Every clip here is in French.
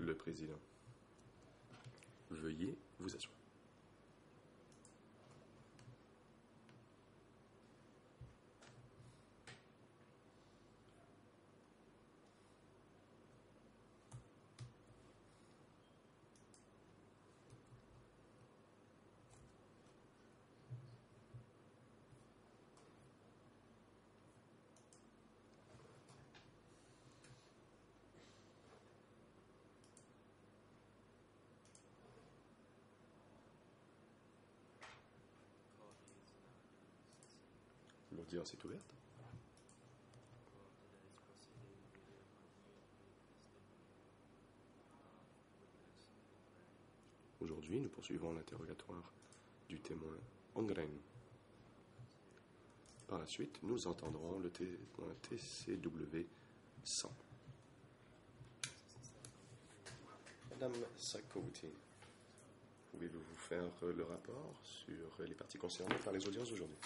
Le président. Veuillez vous asseoir. L'audience est ouverte. Aujourd'hui, nous poursuivons l'interrogatoire du témoin Ongren. Par la suite, nous entendrons le témoin TCW 100. Madame Sakouti, pouvez-vous faire le rapport sur les parties concernées par les audiences d'aujourd'hui?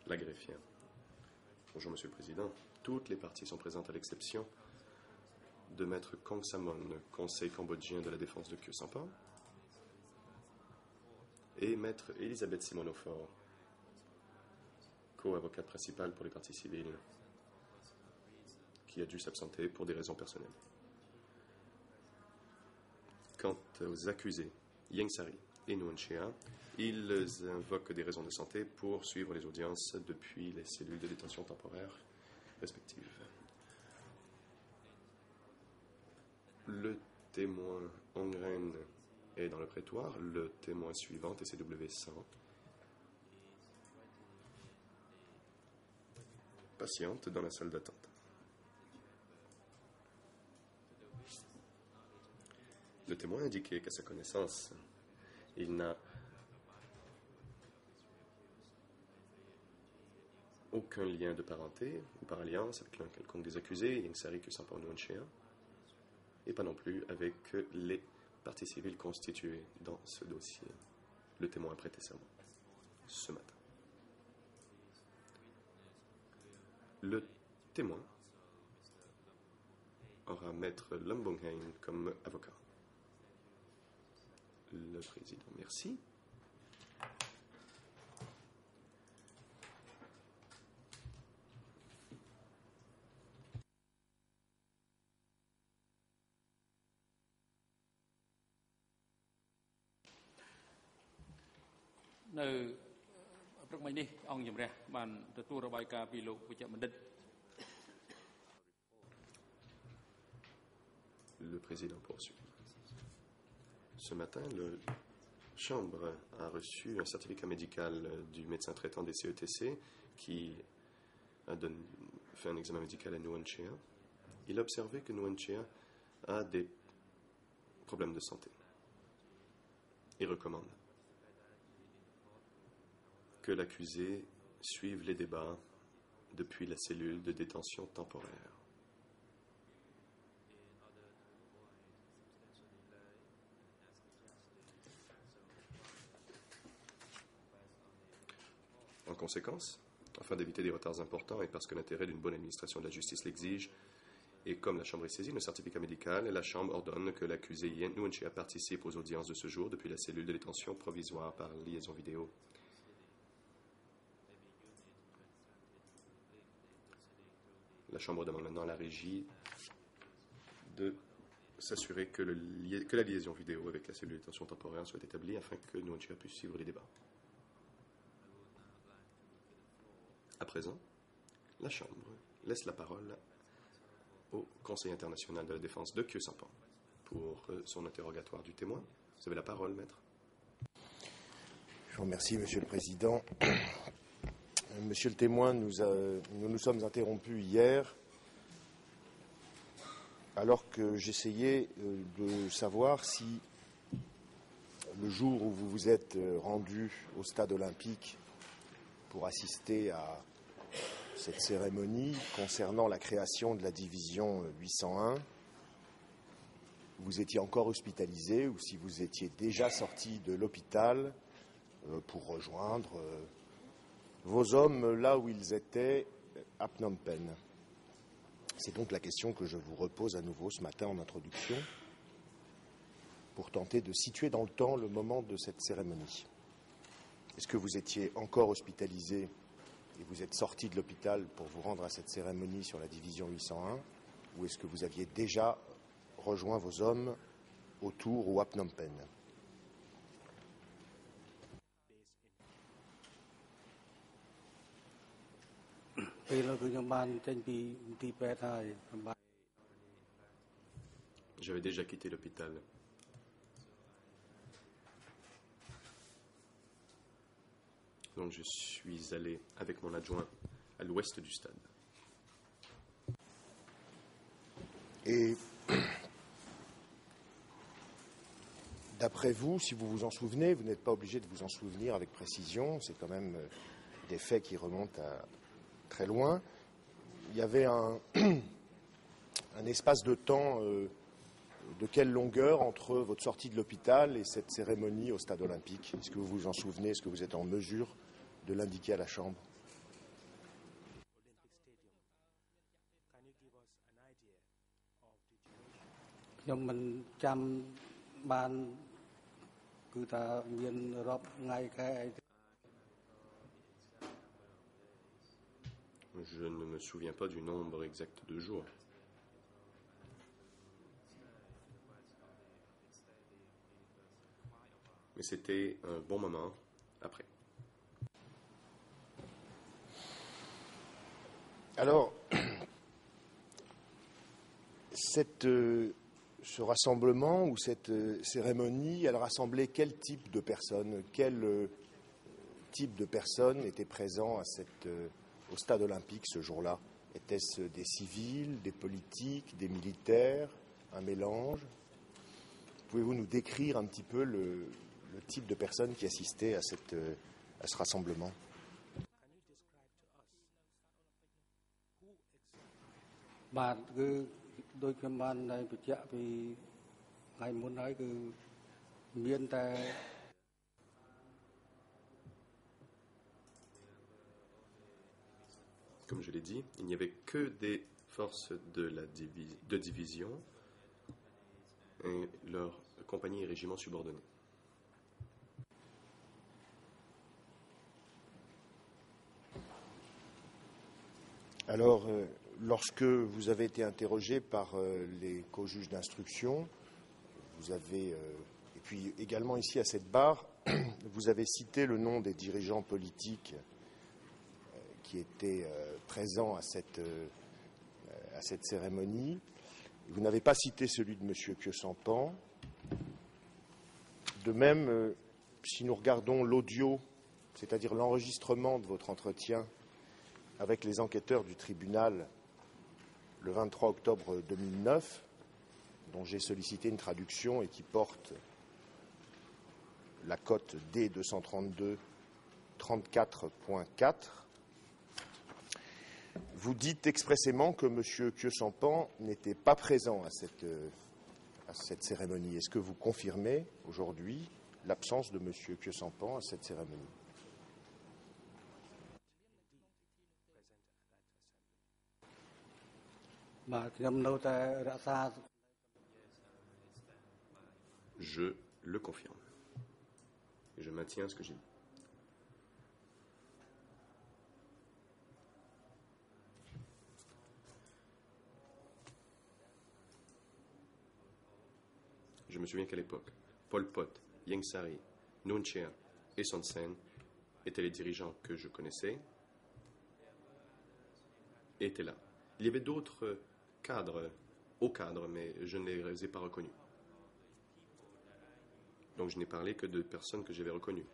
La greffière. Bonjour, Monsieur le Président. Toutes les parties sont présentes à l'exception de Maître Kong Samon, conseil cambodgien de la défense de Khieu Samphan, et Maître Elisabeth Simonofor, co-avocate principale pour les parties civiles, qui a dû s'absenter pour des raisons personnelles. Quant aux accusés, Ieng Sary et Nguyen Chia, ils invoquent des raisons de santé pour suivre les audiences depuis les cellules de détention temporaire respectives. Le témoin Ongren est dans le prétoire. Le témoin suivant, TCW 100, patiente dans la salle d'attente. Le témoin a indiqué qu'à sa connaissance, il n'a aucun lien de parenté ou par alliance avec l'un quelconque des accusés, Ieng Sary, Khieu Samphan, Nguyen Chia, et pas non plus avec les parties civiles constituées dans ce dossier. Le témoin a prêté serment ce matin. Le témoin aura Maître Lumbunghain comme avocat. Le président, merci. Le président poursuit. Ce matin, la Chambre a reçu un certificat médical du médecin traitant des CETC qui a fait un examen médical à Nguyen Chia. Il a observé que Nguyen Chia a des problèmes de santé et recommande que l'accusé suive les débats depuis la cellule de détention temporaire. En conséquence, afin d'éviter des retards importants et parce que l'intérêt d'une bonne administration de la justice l'exige, et comme la Chambre est saisie d'un certificat médical, la Chambre ordonne que l'accusé Nguyen Chia participe aux audiences de ce jour depuis la cellule de détention provisoire par liaison vidéo. La Chambre demande maintenant à la régie de s'assurer que la liaison vidéo avec la cellule de détention temporaire soit établie afin que Nguyen Chia puisse suivre les débats. À présent, la Chambre laisse la parole au Conseil international de la défense de Khieu Samphan pour son interrogatoire du témoin. Vous avez la parole, maître. Je vous remercie, Monsieur le Président. Monsieur le témoin, nous nous sommes interrompus hier alors que j'essayais de savoir si le jour où vous vous êtes rendu au stade olympique pour assister à cette cérémonie concernant la création de la division 801, vous étiez encore hospitalisé ou si vous étiez déjà sorti de l'hôpital pour rejoindre vos hommes là où ils étaient à Phnom Penh. C'est donc la question que je vous repose à nouveau ce matin en introduction, pour tenter de situer dans le temps le moment de cette cérémonie. Est-ce que vous étiez encore hospitalisé et vous êtes sorti de l'hôpital pour vous rendre à cette cérémonie sur la division 801, ou est-ce que vous aviez déjà rejoint vos hommes autour ou à Phnom Penh? J'avais déjà quitté l'hôpital. Donc je suis allé avec mon adjoint à l'ouest du stade. Et d'après vous, si vous vous en souvenez, vous n'êtes pas obligé de vous en souvenir avec précision, c'est quand même des faits qui remontent à très loin. Il y avait un espace de temps de quelle longueur entre votre sortie de l'hôpital et cette cérémonie au stade olympique? Est-ce que vous vous en souvenez? Est-ce que vous êtes en mesure de l'indiquer à la Chambre? Je ne me souviens pas du nombre exact de jours. Mais c'était un bon moment après. Alors, ce rassemblement ou cette cérémonie, elle rassemblait quel type de personnes? Quel type de personnes étaient présents au stade olympique ce jour-là? Était-ce des civils, des politiques, des militaires, un mélange? Pouvez-vous nous décrire un petit peu le type de personnes qui assistaient à ce rassemblement? Comme je l'ai dit, il n'y avait que des forces de division et leurs compagnies et régiments subordonnés. Alors, lorsque vous avez été interrogé par les co-juges d'instruction, vous avez, et puis également ici à cette barre, vous avez cité le nom des dirigeants politiques qui étaient présents à cette cérémonie. Vous n'avez pas cité celui de M. Khieu Samphan. De même, si nous regardons l'audio, c'est-à-dire l'enregistrement de votre entretien avec les enquêteurs du tribunal le 23 octobre 2009, dont j'ai sollicité une traduction et qui porte la cote D232 34.4, vous dites expressément que M. Khieu Samphan n'était pas présent à cette cérémonie. Est-ce que vous confirmez aujourd'hui l'absence de M. Khieu Samphan à cette cérémonie? Je le confirme. Et je maintiens ce que j'ai dit. Je me souviens qu'à l'époque, Pol Pot, Ieng Sary, Nuon Chea et Son Sen étaient les dirigeants que je connaissais, étaient là. Il y avait d'autres cadres, hauts cadres, mais je ne les ai pas reconnus. Donc je n'ai parlé que de personnes que j'avais reconnues.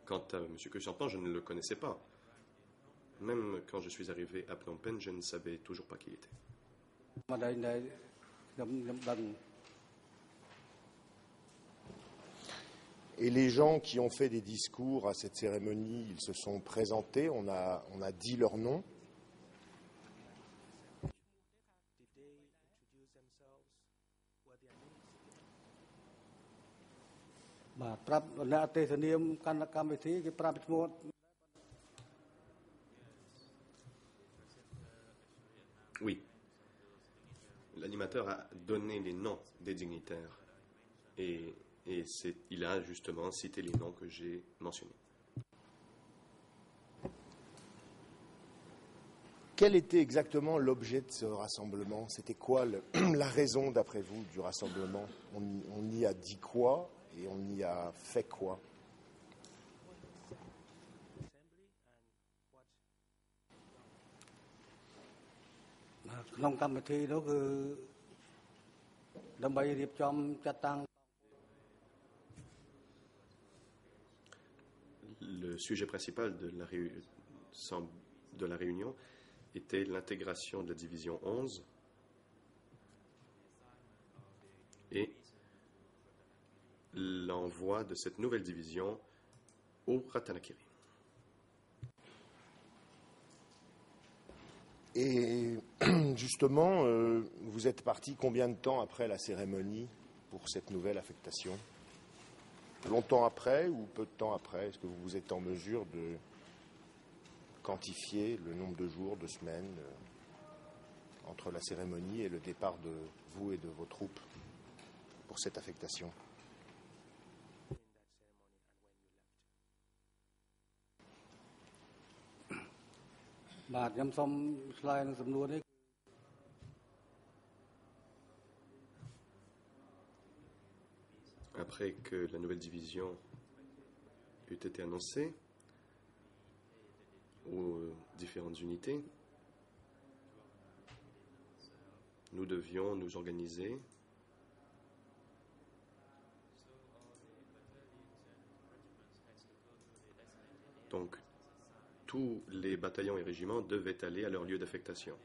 Quant à M. Khieu Samphan, je ne le connaissais pas. Même quand je suis arrivé à Phnom Penh, je ne savais toujours pas qui il était. Et les gens qui ont fait des discours à cette cérémonie, ils se sont présentés, on a dit leur nom. l'animateur a donné les noms des dignitaires et il a justement cité les noms que j'ai mentionnés. Quel était exactement l'objet de ce rassemblement? C'était quoi la raison, d'après vous, du rassemblement? On y a dit quoi et on y a fait quoi? Le sujet principal de la réunion était l'intégration de la division 11 et l'envoi de cette nouvelle division au Ratanakiri. Et justement, vous êtes parti combien de temps après la cérémonie pour cette nouvelle affectation? Longtemps après ou peu de temps après? Est-ce que vous êtes en mesure de quantifier le nombre de jours, de semaines entre la cérémonie et le départ de vous et de vos troupes pour cette affectation? Après que la nouvelle division eut été annoncée aux différentes unités, nous devions nous organiser donc tous les bataillons et régiments devaient aller à leur lieu d'affectation.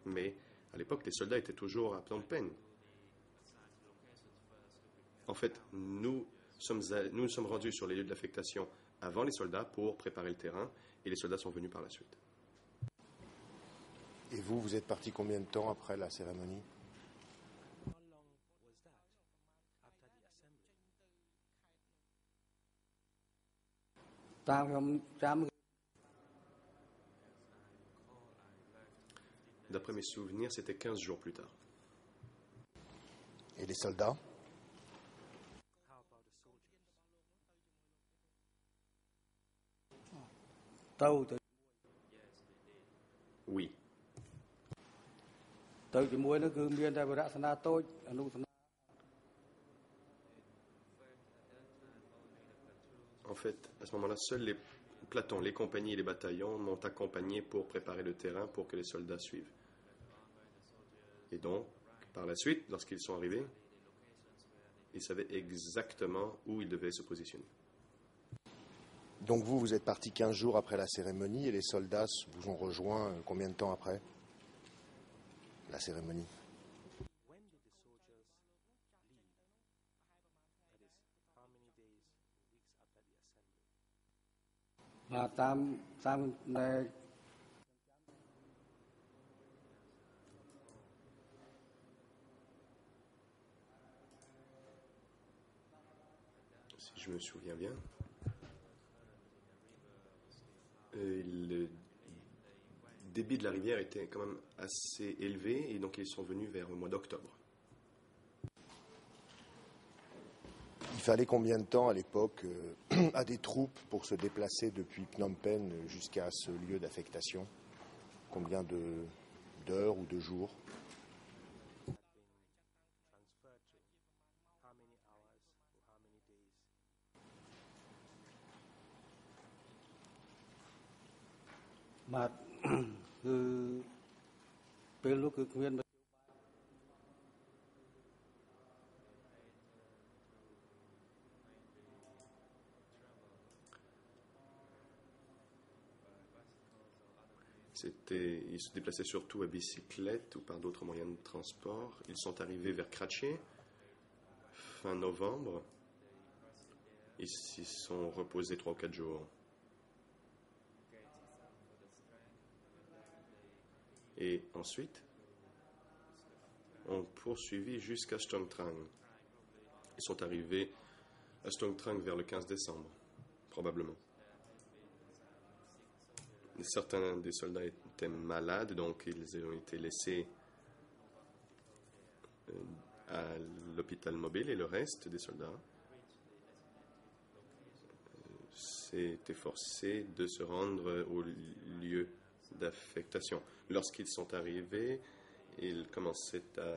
Mais à l'époque, les soldats étaient toujours à Phnom Penh. En fait, nous nous sommes rendus sur les lieux d'affectation avant les soldats pour préparer le terrain, et les soldats sont venus par la suite. Et vous êtes parti combien de temps après la cérémonie? D'après mes souvenirs, c'était 15 jours plus tard. Et les soldats? Oui. En fait, à ce moment-là, seuls les platons, les compagnies et les bataillons m'ont accompagné pour préparer le terrain pour que les soldats suivent. Et donc, par la suite, lorsqu'ils sont arrivés, ils savaient exactement où ils devaient se positionner. Donc vous êtes parti 15 jours après la cérémonie et les soldats vous ont rejoint combien de temps après la cérémonie? Si je me souviens bien, le débit de la rivière était quand même assez élevé et donc ils sont venus vers le mois d'octobre. Il fallait combien de temps à l'époque à des troupes pour se déplacer depuis Phnom Penh jusqu'à ce lieu d'affectation? Combien d'heures ou de jours? Ils se déplaçaient surtout à bicyclette ou par d'autres moyens de transport. Ils sont arrivés vers Kratché fin novembre. Ils s'y sont reposés 3 ou 4 jours. Et ensuite, on poursuivit jusqu'à Ston Trang. Ils sont arrivés à Ston Trang vers le 15 décembre, probablement. Certains des soldats étaient malades, donc ils ont été laissés à l'hôpital mobile et le reste des soldats s'étaient forcés de se rendre au lieu d'affectation. Lorsqu'ils sont arrivés, ils commençaient à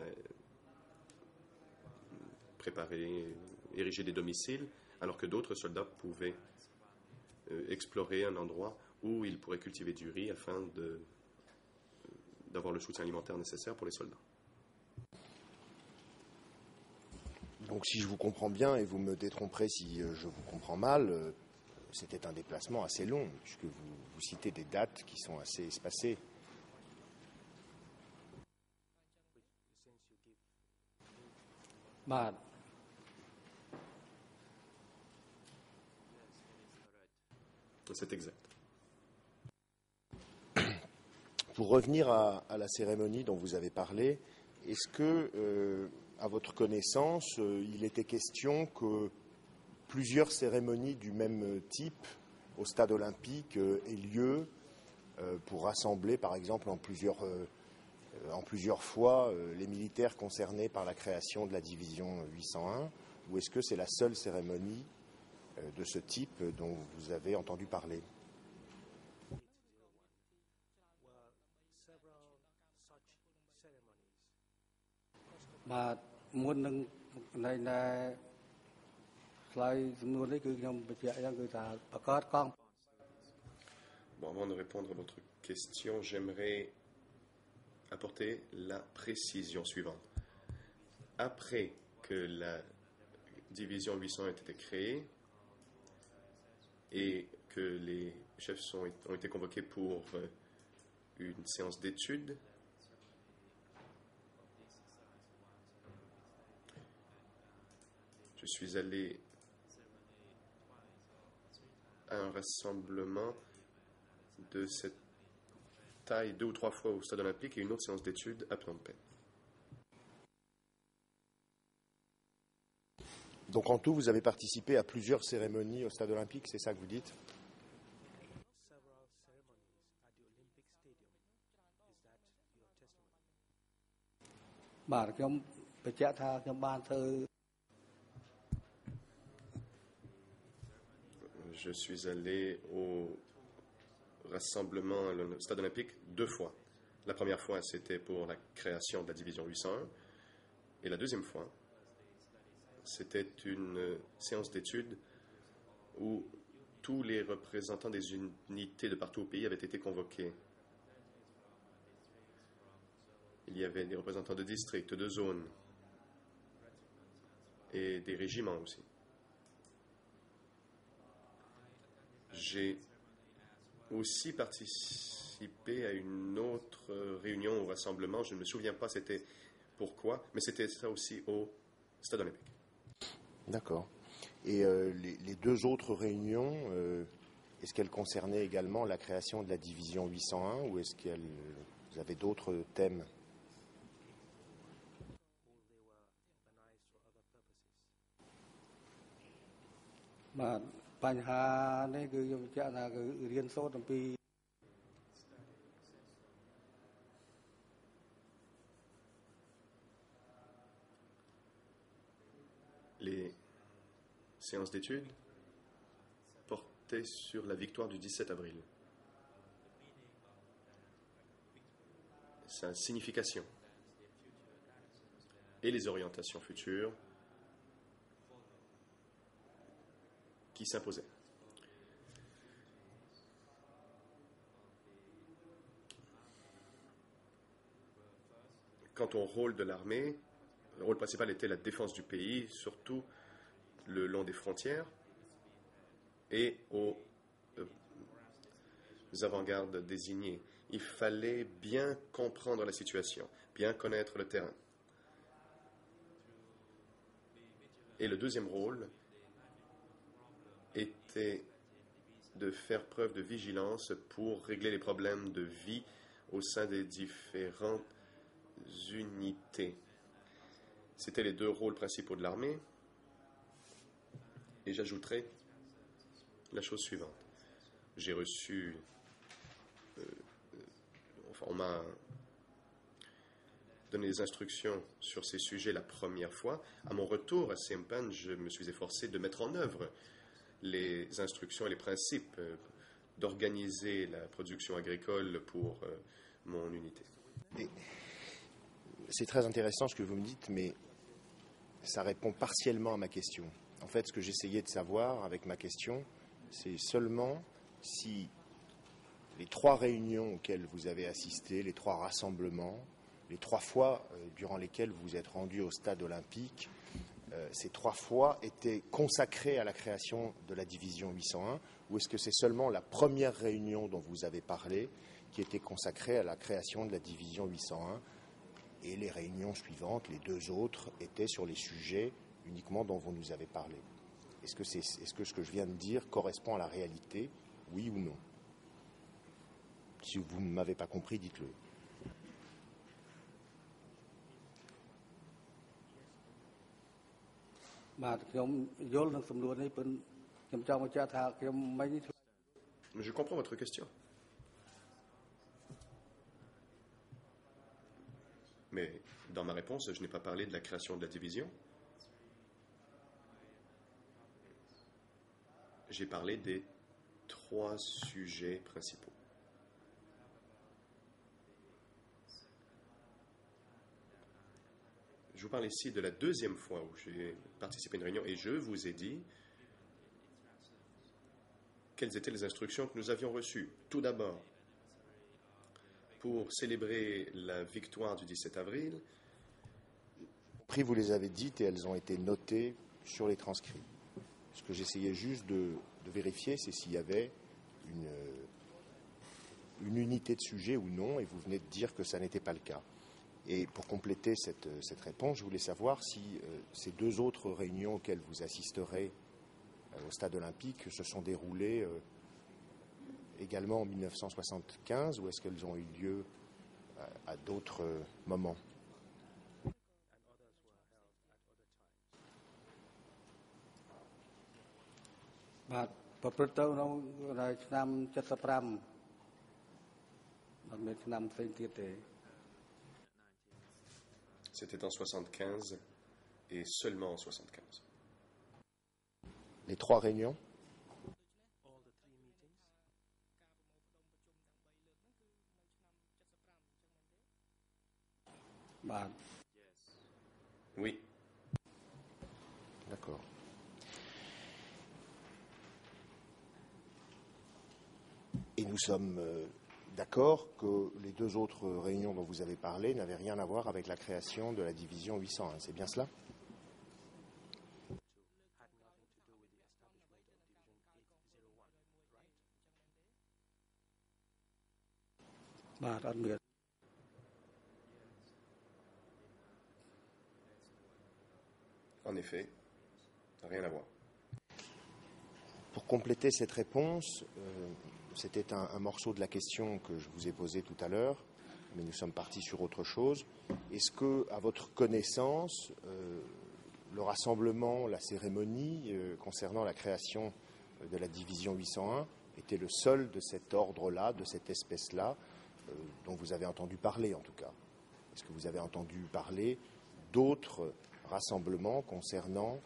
préparer, ériger des domiciles, alors que d'autres soldats pouvaient explorer un endroit où ils pourraient cultiver du riz afin d'avoir le soutien alimentaire nécessaire pour les soldats. Donc si je vous comprends bien, et vous me détromperez si je vous comprends mal, c'était un déplacement assez long, puisque vous citez des dates qui sont assez espacées. C'est exact. Pour revenir à la cérémonie dont vous avez parlé, est-ce que, à votre connaissance, il était question que plusieurs cérémonies du même type au stade olympique aient lieu pour rassembler, par exemple, en plusieurs fois les militaires concernés par la création de la division 801, ou est-ce que c'est la seule cérémonie de ce type dont vous avez entendu parler? Bon, avant de répondre à votre question, j'aimerais apporter la précision suivante. Après que la division 800 ait été créée et que les chefs ont été convoqués pour une séance d'études, je suis allé à un rassemblement de cette taille 2 ou 3 fois au stade olympique et une autre séance d'études à Phnom Penh. Donc en tout, vous avez participé à plusieurs cérémonies au stade olympique, c'est ça que vous dites? Je suis allé au rassemblement au stade olympique 2 fois. La première fois, c'était pour la création de la division 801 et la deuxième fois, c'était une séance d'études où tous les représentants des unités de partout au pays avaient été convoqués. Il y avait des représentants de districts, de zones et des régiments aussi. J'ai aussi participé à une autre réunion au rassemblement. Je ne me souviens pas c'était pourquoi, mais c'était ça aussi au stade olympique. D'accord. Et les deux autres réunions, est-ce qu'elles concernaient également la création de la division 801 ou est-ce que vous avez d'autres thèmes? Les séances d'études portaient sur la victoire du 17 avril. Sa signification et les orientations futures qui s'imposaient. Quant au rôle de l'armée, le rôle principal était la défense du pays, surtout le long des frontières et aux avant-gardes désignés. Il fallait bien comprendre la situation, bien connaître le terrain. Et le deuxième rôle était de faire preuve de vigilance pour régler les problèmes de vie au sein des différentes unités. C'était les deux rôles principaux de l'armée. Et j'ajouterai la chose suivante. J'ai reçu... on m'a donné des instructions sur ces sujets la première fois, à mon retour à Sempan, je me suis efforcé de mettre en œuvre les instructions et les principes d'organiser la production agricole pour mon unité. Et c'est très intéressant ce que vous me dites, mais ça répond partiellement à ma question. En fait, ce que j'essayais de savoir avec ma question, c'est seulement si les 3 réunions auxquelles vous avez assisté, les 3 rassemblements, les 3 fois durant lesquelles vous vous êtes rendu au stade olympique, ces 3 fois étaient consacrées à la création de la division 801, ou est-ce que c'est seulement la première réunion dont vous avez parlé qui était consacrée à la création de la division 801 et les réunions suivantes, les 2 autres, étaient sur les sujets uniquement dont vous nous avez parlé? Est-ce que ce que je viens de dire correspond à la réalité, oui ou non? Si vous ne m'avez pas compris, dites-le. Je comprends votre question. Mais dans ma réponse, je n'ai pas parlé de la création de la division. J'ai parlé des 3 sujets principaux. Je vous parle ici de la 2e fois où j'ai participé à une réunion et je vous ai dit quelles étaient les instructions que nous avions reçues. Tout d'abord, pour célébrer la victoire du 17 avril. Vous les avez dites et elles ont été notées sur les transcrits. Ce que j'essayais juste de vérifier, c'est s'il y avait une unité de sujet ou non, et vous venez de dire que ça n'était pas le cas. Et pour compléter cette réponse, je voulais savoir si ces 2 autres réunions auxquelles vous assisterez au stade olympique se sont déroulées également en 1975 ou est-ce qu'elles ont eu lieu à d'autres moments? C'était en 75 et seulement en 75. Les 3 réunions? Oui. D'accord. Et nous sommes d'accord que les 2 autres réunions dont vous avez parlé n'avaient rien à voir avec la création de la division 801. C'est bien cela? En effet, rien à voir. Pour compléter cette réponse, c'était un morceau de la question que je vous ai posée tout à l'heure, mais nous sommes partis sur autre chose. Est-ce que, à votre connaissance, le rassemblement, la cérémonie concernant la création de la division 801 était le seul de cet ordre-là, de cette espèce-là, dont vous avez entendu parler en tout cas? Est-ce que vous avez entendu parler d'autres rassemblements concernant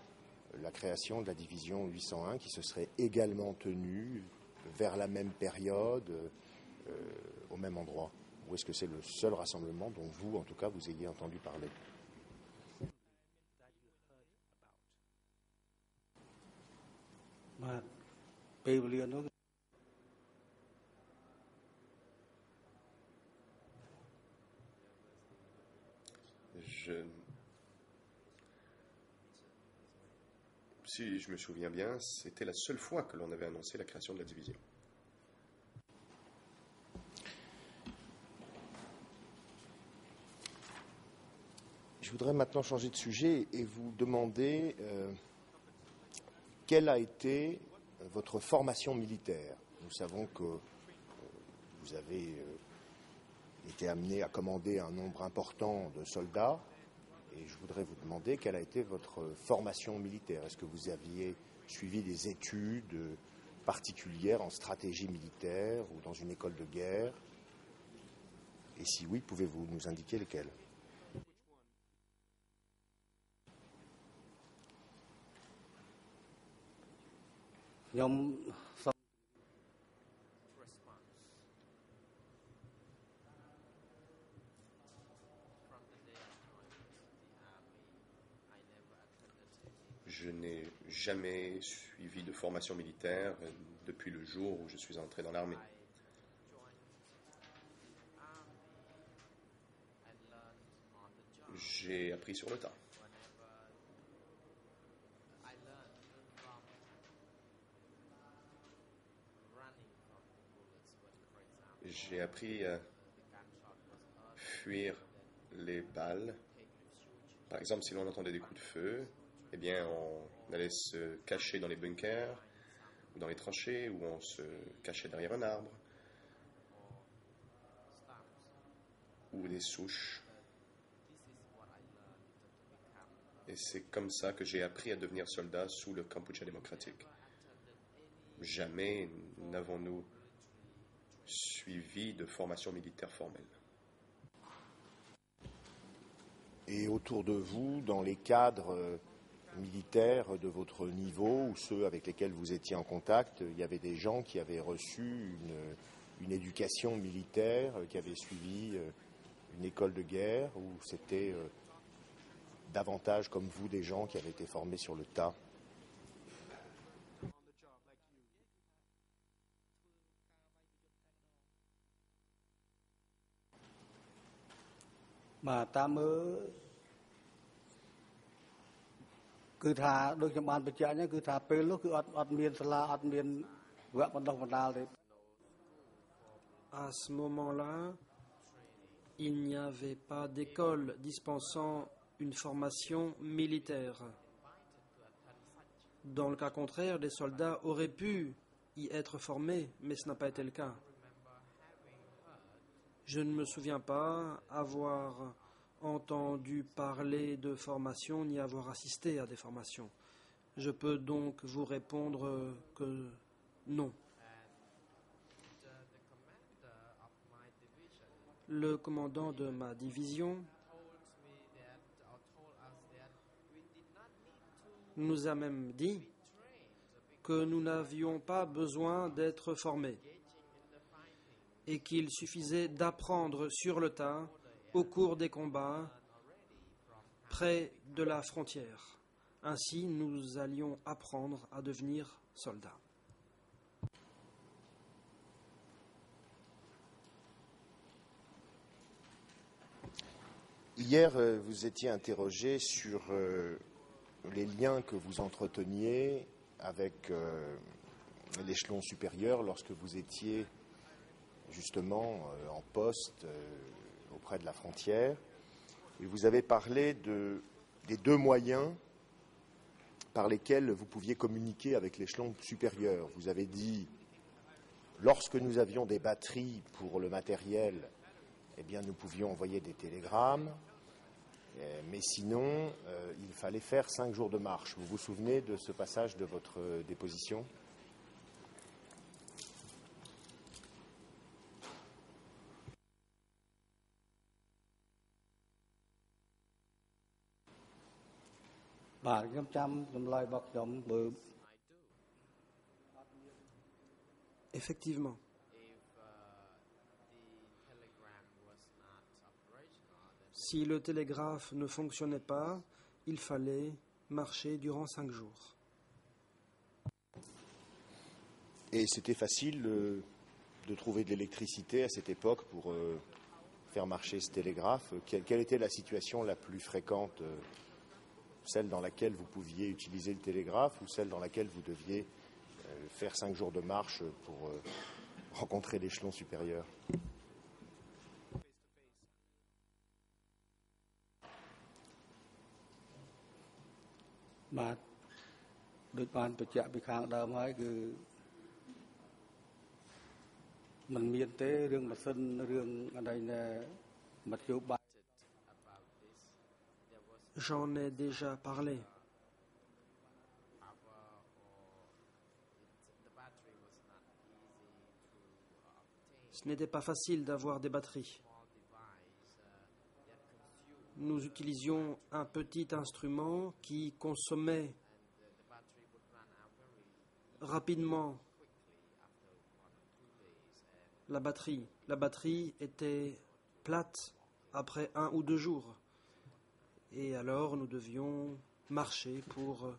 la création de la division 801 qui se serait également tenue vers la même période, au même endroit? Ou est-ce que c'est le seul rassemblement dont vous, en tout cas, vous ayez entendu parler? Si je me souviens bien, c'était la seule fois que l'on avait annoncé la création de la division. Je voudrais maintenant changer de sujet et vous demander quelle a été votre formation militaire. Nous savons que vous avez été amené à commander un nombre important de soldats et je voudrais vous demander quelle a été votre formation militaire. Est-ce que vous aviez suivi des études particulières en stratégie militaire ou dans une école de guerre? Et si oui, pouvez-vous nous indiquer lesquelles? ខ្ញុំសូម Je n'ai jamais suivi de formation militaire depuis le jour où je suis entré dans l'armée. J'ai appris sur le tas. J'ai appris à fuir les balles. Par exemple, si l'on entendait des coups de feu, eh bien, on allait se cacher dans les bunkers, ou dans les tranchées, ou on se cachait derrière un arbre, ou des souches. Et c'est comme ça que j'ai appris à devenir soldat sous le Kampuchea démocratique. Jamais n'avons-nous suivi de formation militaire formelle. Et autour de vous, dans les cadres militaires de votre niveau ou ceux avec lesquels vous étiez en contact, il y avait des gens qui avaient reçu une éducation militaire, qui avaient suivi une école de guerre, ou c'était davantage comme vous des gens qui avaient été formés sur le tas? Bah, តាមមើលគឺថាដូចខ្ញុំបានបញ្ជាក់ហ្នឹងគឺថាពេលនោះគឺអត់មានសាលាអត់មានវគ្គបណ្ដុះបណ្ដាលទេ À ce moment-là, il n'y avait pas d'école dispensant une formation militaire. Dans le cas contraire, des soldats auraient pu y être formés, mais ce n'a pas été le cas. Je ne me souviens pas avoir entendu parler de formation ni avoir assisté à des formations. Je peux donc vous répondre que non. Le commandant de ma division nous a même dit que nous n'avions pas besoin d'être formés et qu'il suffisait d'apprendre sur le tas au cours des combats près de la frontière. Ainsi, nous allions apprendre à devenir soldats. Hier, vous étiez interrogé sur les liens que vous entreteniez avec l'échelon supérieur lorsque vous étiez justement en poste auprès de la frontière. Et vous avez parlé des deux moyens par lesquels vous pouviez communiquer avec l'échelon supérieur. Vous avez dit, lorsque nous avions des batteries pour le matériel, eh bien, nous pouvions envoyer des télégrammes, mais sinon, il fallait faire 5 jours de marche. Vous vous souvenez de ce passage de votre déposition ? Effectivement. Si le télégraphe ne fonctionnait pas, il fallait marcher durant 5 jours. Et c'était facile de trouver de l'électricité à cette époque pour faire marcher ce télégraphe. Quelle était la situation la plus fréquente, celle dans laquelle vous pouviez utiliser le télégraphe ou celle dans laquelle vous deviez faire 5 jours de marche pour rencontrer l'échelon supérieur ? J'en ai déjà parlé. Ce n'était pas facile d'avoir des batteries. Nous utilisions un petit instrument qui consommait rapidement la batterie. La batterie était plate après 1 ou 2 jours. Et alors nous devions marcher pour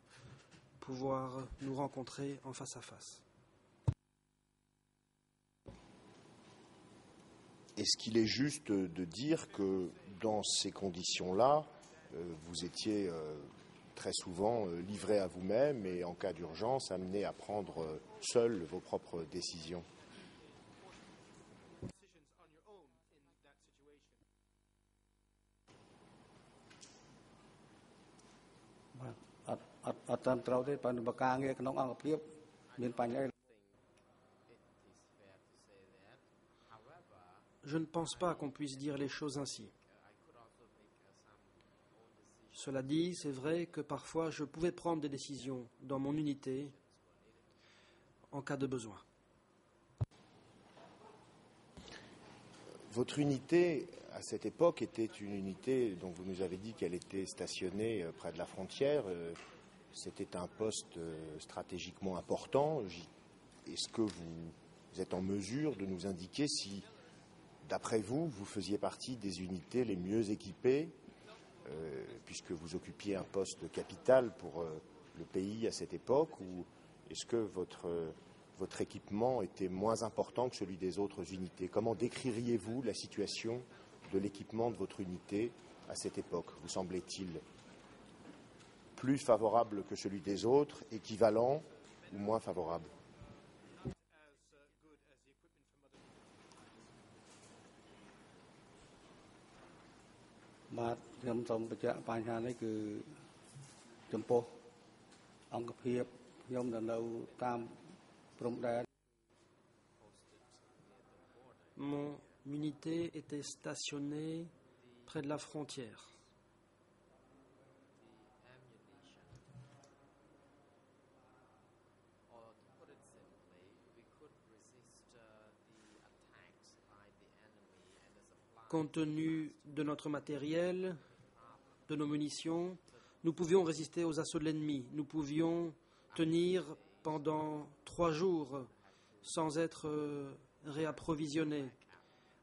pouvoir nous rencontrer en face à face. Est-ce qu'il est juste de dire que dans ces conditions-là, vous étiez très souvent livré à vous-même et en cas d'urgence amené à prendre seul vos propres décisions? Je ne pense pas qu'on puisse dire les choses ainsi. Cela dit, c'est vrai que parfois je pouvais prendre des décisions dans mon unité en cas de besoin. Votre unité, à cette époque, était une unité dont vous nous avez dit qu'elle était stationnée près de la frontière. C'était un poste stratégiquement important. Est-ce que vous êtes en mesure de nous indiquer si, d'après vous, vous faisiez partie des unités les mieux équipées, puisque vous occupiez un poste capital pour le pays à cette époque, ou est-ce que votre équipement était moins important que celui des autres unités? Comment décririez-vous la situation de l'équipement de votre unité à cette époque? Vous semblait-il plus favorable que celui des autres, équivalent ou moins favorable? Mon unité était stationnée près de la frontière. Compte tenu de notre matériel, de nos munitions, nous pouvions résister aux assauts de l'ennemi. Nous pouvions tenir pendant 3 jours sans être réapprovisionnés.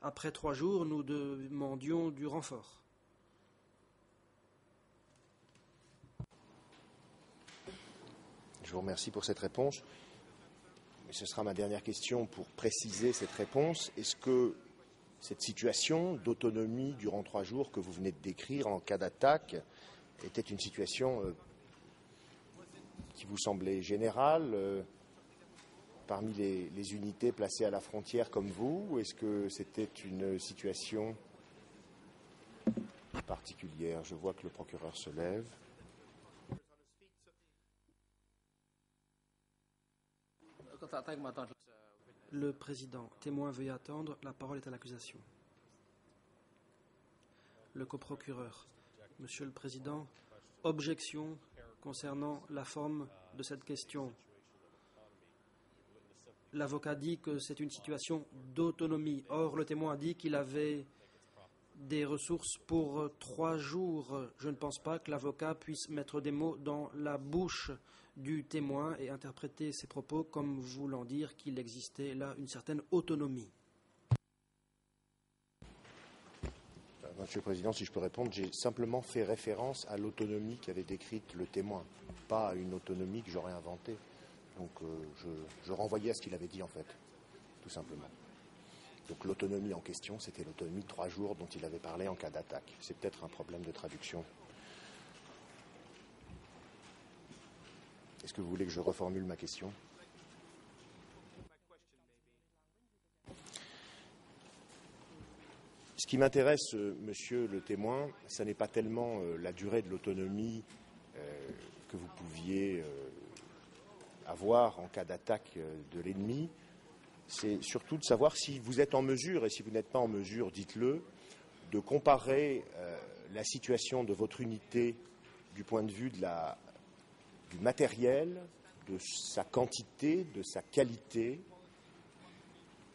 Après 3 jours, nous demandions du renfort. Je vous remercie pour cette réponse. Mais ce sera ma dernière question pour préciser cette réponse. Est-ce que cette situation d'autonomie durant 3 jours que vous venez de décrire en cas d'attaque était une situation qui vous semblait générale parmi les unités placées à la frontière comme vous, ou est-ce que c'était une situation particulière? Je vois que le procureur se lève. Le président, témoin veuillez attendre, la parole est à l'accusation. Le coprocureur, Monsieur le Président, objection concernant la forme de cette question. L'avocat dit que c'est une situation d'autonomie. Or, le témoin a dit qu'il avait des ressources pour 3 jours. Je ne pense pas que l'avocat puisse mettre des mots dans la bouche du témoin et interpréter ses propos comme voulant dire qu'il existait là une certaine autonomie. Monsieur le Président, si je peux répondre, j'ai simplement fait référence à l'autonomie qu'avait décrite le témoin, pas à une autonomie que j'aurais inventée. Donc je renvoyais à ce qu'il avait dit en fait, tout simplement. Donc l'autonomie en question, c'était l'autonomie de 3 jours dont il avait parlé en cas d'attaque. C'est peut-être un problème de traduction. Est-ce que vous voulez que je reformule ma question? Ce qui m'intéresse, monsieur le témoin, ce n'est pas tellement la durée de l'autonomie que vous pouviez avoir en cas d'attaque de l'ennemi, c'est surtout de savoir si vous êtes en mesure, et si vous n'êtes pas en mesure, dites-le, de comparer la situation de votre unité du point de vue du matériel, de sa quantité, de sa qualité,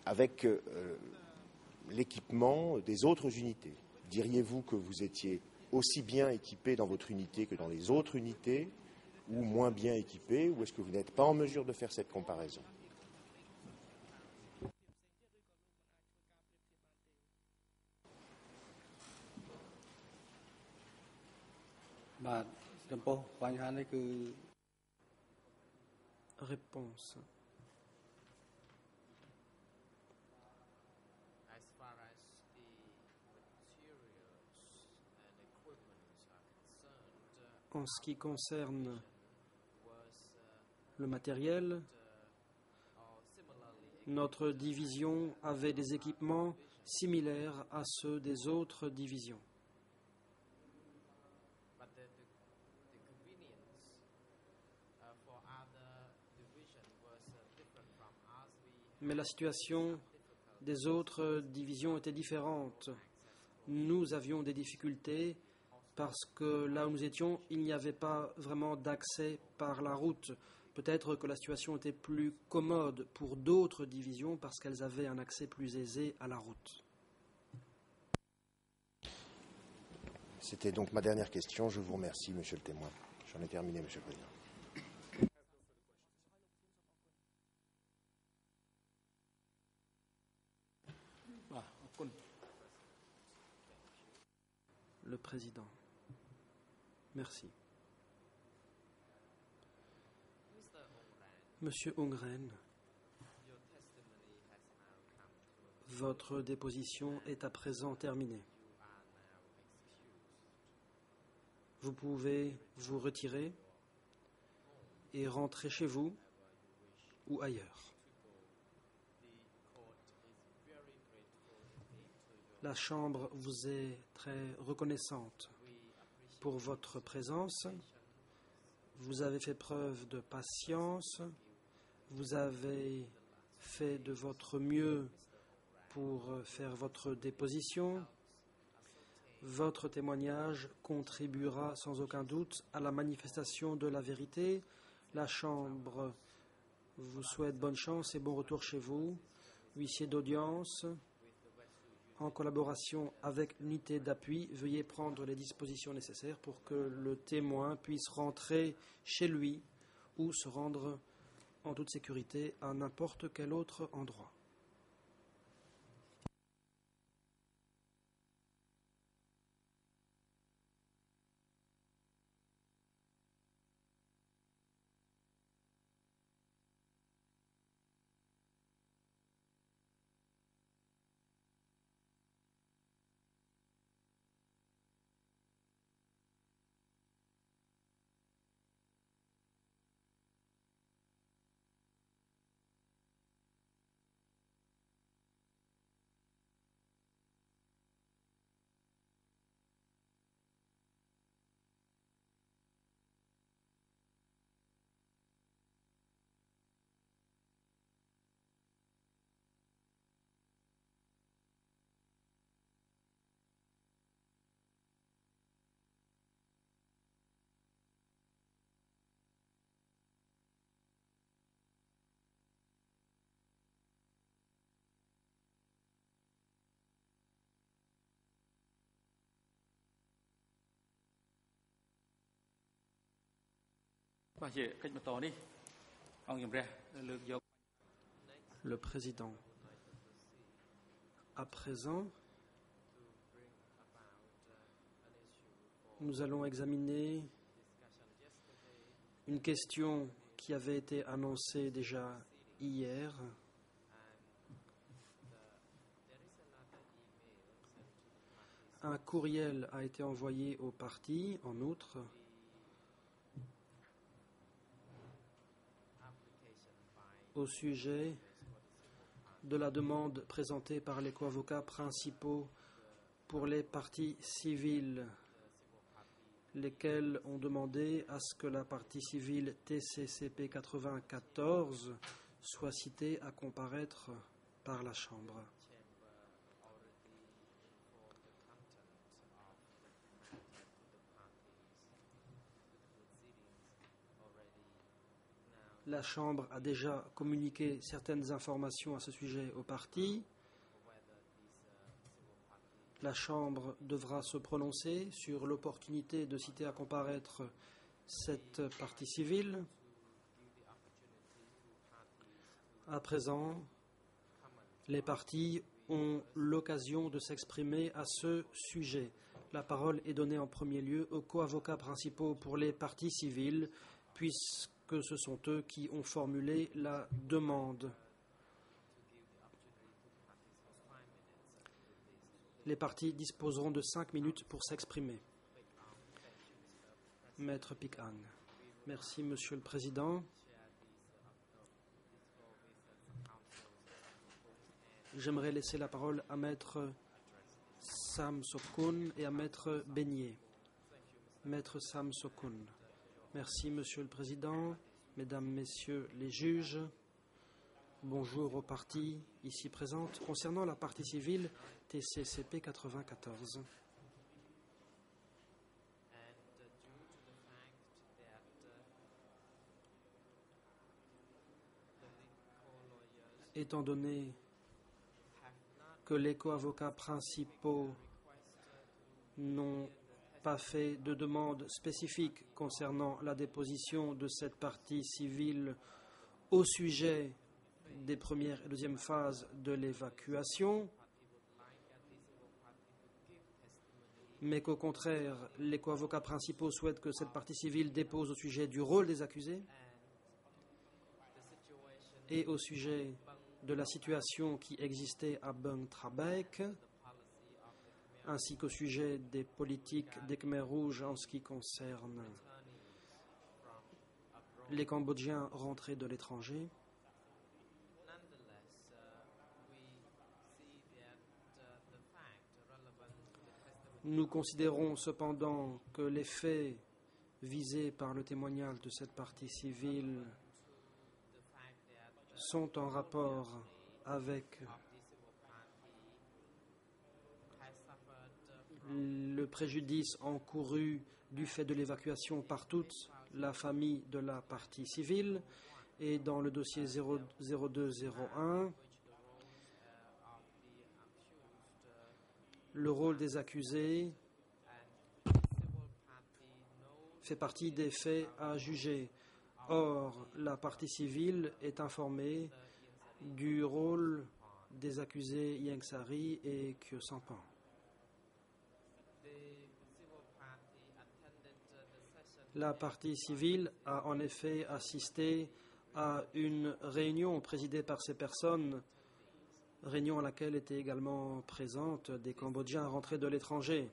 avec l'équipement des autres unités. Diriez-vous que vous étiez aussi bien équipé dans votre unité que dans les autres unités, ou moins bien équipés, ou est-ce que vous n'êtes pas en mesure de faire cette comparaison? Réponse. As far as the materials and equipment are concerned, En ce qui concerne was le matériel, similarly notre division avait des équipements similaires à ceux des autres divisions. but the convenience for other division was different from us. Mais la situation des autres divisions était différente. Nous avions des difficultés parce que là où nous étions, il n'y avait pas vraiment d'accès par la route. Peut-être que la situation était plus commode pour d'autres divisions parce qu'elles avaient un accès plus aisé à la route. C'était donc ma dernière question. Je vous remercie, monsieur le témoin. J'en ai terminé, monsieur le président. Le président. Merci. Monsieur Ongren, Your testimony has now come to votre déposition est à présent terminée. you are now excused. Vous pouvez vous retirer et rentrer chez vous ou ailleurs. The court is very grateful to your La Chambre vous est très reconnaissante pour votre présence. Vous avez fait preuve de patience. Vous avez fait de votre mieux pour faire votre déposition. Votre témoignage contribuera sans aucun doute à la manifestation de la vérité. La Chambre vous souhaite bonne chance et bon retour chez vous. Huissier d'audience, en collaboration avec l'unité d'appui, veuillez prendre les dispositions nécessaires pour que le témoin puisse rentrer chez lui ou se rendre en toute sécurité à n'importe quel autre endroit. Le président. À présent, nous allons examiner une question qui avait été annoncée déjà hier. Un courriel a été envoyé aux parties, en outre, au sujet de la demande présentée par les co-avocats principaux pour les parties civiles, lesquels ont demandé à ce que la partie civile TCCP 94 soit citée à comparaître par la Chambre. La Chambre a déjà communiqué certaines informations à ce sujet aux parties. La Chambre devra se prononcer sur l'opportunité de citer à comparaître cette partie civile. À présent, les parties ont l'occasion de s'exprimer à ce sujet. La parole est donnée en premier lieu aux co-avocats principaux pour les parties civiles, puisque ce sont eux qui ont formulé la demande. Les parties disposeront de 5 minutes pour s'exprimer. Maître Pick-Ang. Merci, Monsieur le Président. J'aimerais laisser la parole à Maître Sam Sokun et à Maître Beignet. Maître Sam Sokun. Merci, Monsieur le Président, Mesdames, Messieurs les juges. Bonjour aux parties ici présentes. Concernant la partie civile TCCP 94. Étant donné que les co-avocats principaux n'ont pas fait de demande spécifique concernant la déposition de cette partie civile au sujet des premières et deuxièmes phases de l'évacuation, mais qu'au contraire, les co-avocats principaux souhaitent que cette partie civile dépose au sujet du rôle des accusés et au sujet de la situation qui existait à Bang Trabek, ainsi qu'au sujet des politiques des Khmers rouges en ce qui concerne les Cambodgiens rentrés de l'étranger. Nous considérons cependant que les faits visés par le témoignage de cette partie civile sont en rapport avec le préjudice encouru du fait de l'évacuation par toute la famille de la partie civile. Et dans le dossier 0201, le rôle des accusés fait partie des faits à juger. Or, la partie civile est informée du rôle des accusés Ieng Sary et Khieu Samphan. La partie civile a en effet assisté à une réunion présidée par ces personnes, réunion à laquelle étaient également présentes des Cambodgiens rentrés de l'étranger.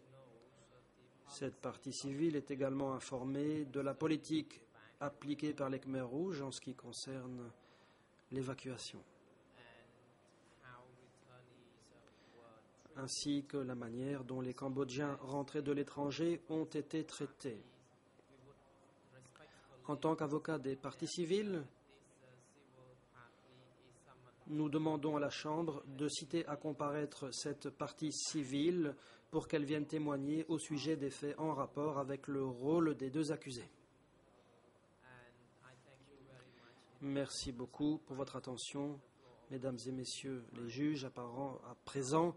Cette partie civile est également informée de la politique appliquée par les Khmers rouges en ce qui concerne l'évacuation, ainsi que la manière dont les Cambodgiens rentrés de l'étranger ont été traités. En tant qu'avocat des parties civiles, nous demandons à la Chambre de citer à comparaître cette partie civile pour qu'elle vienne témoigner au sujet des faits en rapport avec le rôle des deux accusés. Merci beaucoup pour votre attention, Mesdames et Messieurs les juges. À présent,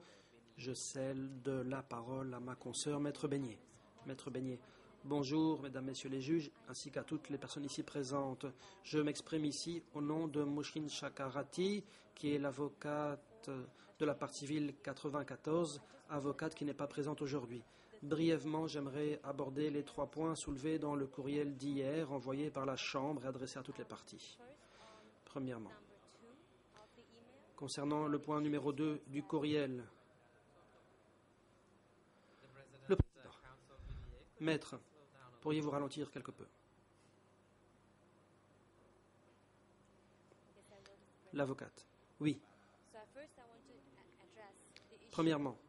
je cède la parole à ma consoeur, Maître Beignet. Maître Beignet. Bonjour, Mesdames, Messieurs les juges, ainsi qu'à toutes les personnes ici présentes. Je m'exprime ici au nom de Mushin Chakravarty, qui est l'avocate de la partie civile 94, avocate qui n'est pas présente aujourd'hui. Brièvement, j'aimerais aborder les 3 points soulevés dans le courriel d'hier, envoyé par la Chambre et adressé à toutes les parties. Premièrement, concernant le point numéro 2 du courriel, le président. Maître, pourriez-vous ralentir quelque peu? L'avocate. Oui. Premièrement,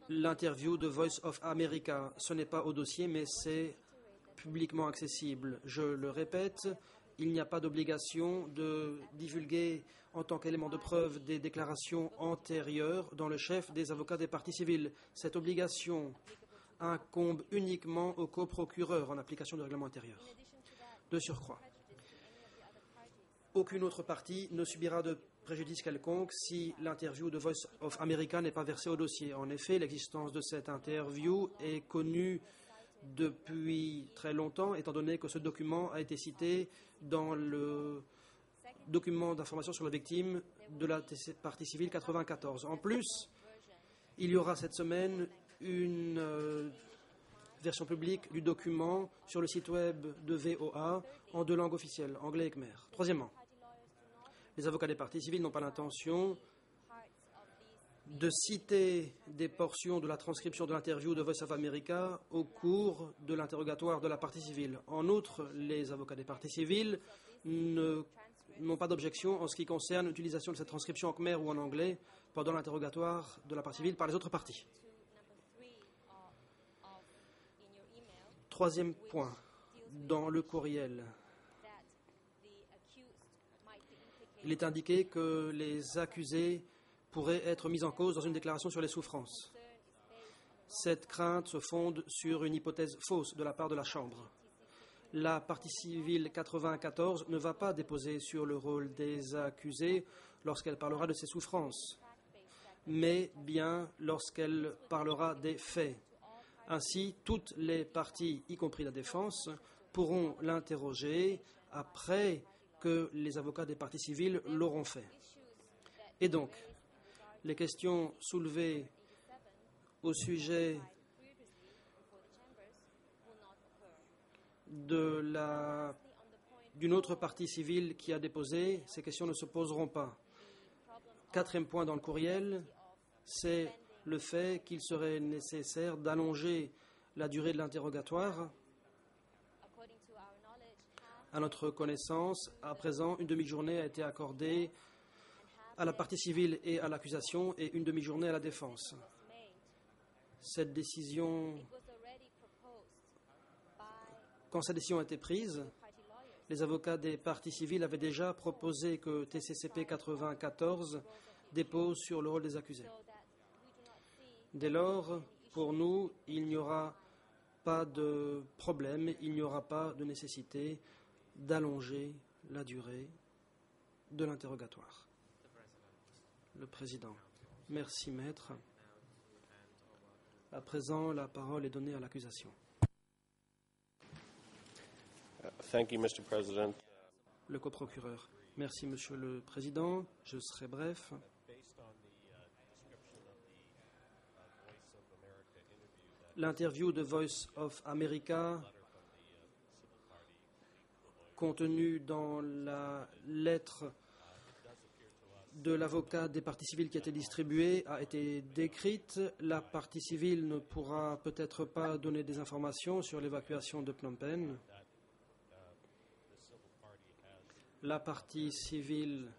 l'interview de Voice of America, ce n'est pas au dossier, mais c'est publiquement accessible. Je le répète, il n'y a pas d'obligation de divulguer en tant qu'élément de preuve des déclarations antérieures dans le chef des avocats des parties civiles. Cette obligation incombe uniquement au coprocureur en application du règlement intérieur. De surcroît, aucune autre partie ne subira de préjudice quelconque si l'interview de Voice of America n'est pas versée au dossier. En effet, l'existence de cette interview est connue depuis très longtemps, étant donné que ce document a été cité dans le document d'information sur la victime de la partie civile 94. En plus, il y aura cette semaine une version publique du document sur le site web de VOA en 2 langues officielles, anglais et khmer. Troisièmement, les avocats des parties civiles n'ont pas l'intention de citer des portions de la transcription de l'interview de Voice of America au cours de l'interrogatoire de la partie civile. En outre, les avocats des parties civiles n'ont pas d'objection en ce qui concerne l'utilisation de cette transcription en khmer ou en anglais pendant l'interrogatoire de la partie civile par les autres parties. Troisième point, dans le courriel, il est indiqué que les accusés pourraient être mis en cause dans une déclaration sur les souffrances. Cette crainte se fonde sur une hypothèse fausse de la part de la Chambre. La partie civile 94 ne va pas déposer sur le rôle des accusés lorsqu'elle parlera de ses souffrances, mais bien lorsqu'elle parlera des faits. Ainsi, toutes les parties, y compris la défense, pourront l'interroger après que les avocats des parties civiles l'auront fait. Et donc, les questions soulevées au sujet d'une autre partie civile qui a déposé, ces questions ne se poseront pas. Quatrième point dans le courriel, c'est le fait qu'il serait nécessaire d'allonger la durée de l'interrogatoire. À notre connaissance, à présent, une demi-journée a été accordée à la partie civile et à l'accusation et une demi-journée à la défense. Cette décision, quand cette décision a été prise, les avocats des parties civiles avaient déjà proposé que TCCP 94 dépose sur le rôle des accusés. Dès lors, pour nous, il n'y aura pas de problème, il n'y aura pas de nécessité d'allonger la durée de l'interrogatoire. Le président. Merci, maître. À présent, la parole est donnée à l'accusation. Thank you, Mr. President. Le coprocureur. Merci, Monsieur le Président. Je serai bref. L'interview de Voice of America contenue dans la lettre de l'avocat des parties civiles qui a été distribuée a été décrite. La partie civile ne pourra peut-être pas donner des informations sur l'évacuation de Phnom Penh. La partie civile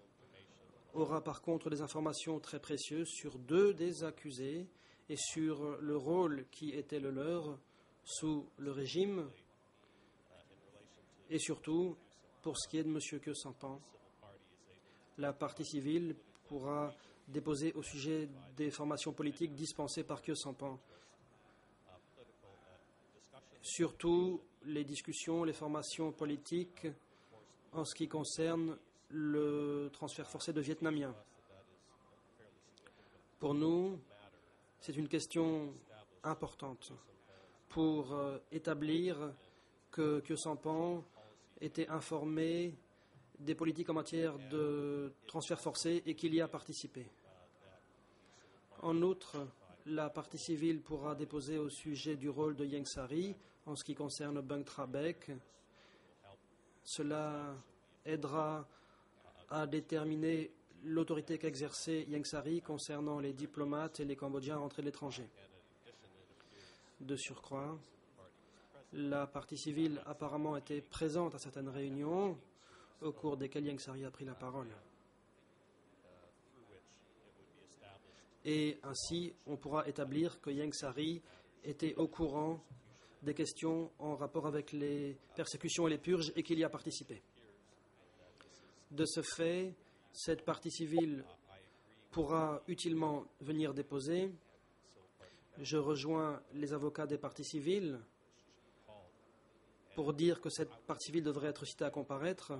aura par contre des informations très précieuses sur 2 des accusés et sur le rôle qui était le leur sous le régime et surtout pour ce qui est de M. Khieu Samphan. La partie civile pourra déposer au sujet des formations politiques dispensées par Khieu Samphan. Surtout les discussions, les formations politiques en ce qui concerne le transfert forcé de Vietnamiens. Pour nous, c'est une question importante pour établir que Khieu Samphan était informé des politiques en matière de transfert forcé et qu'il y a participé. En outre, la partie civile pourra déposer au sujet du rôle de Ieng Sary en ce qui concerne Beng Tra Bek. Cela aidera à déterminer l'autorité qu'exerçait Ieng Sary concernant les diplomates et les Cambodgiens rentrés de l'étranger. De surcroît, la partie civile apparemment était présente à certaines réunions au cours desquelles Ieng Sary a pris la parole. Et ainsi, on pourra établir que Ieng Sary était au courant des questions en rapport avec les persécutions et les purges et qu'il y a participé. De ce fait, cette partie civile pourra utilement venir déposer. Je rejoins les avocats des parties civiles pour dire que cette partie civile devrait être citée à comparaître.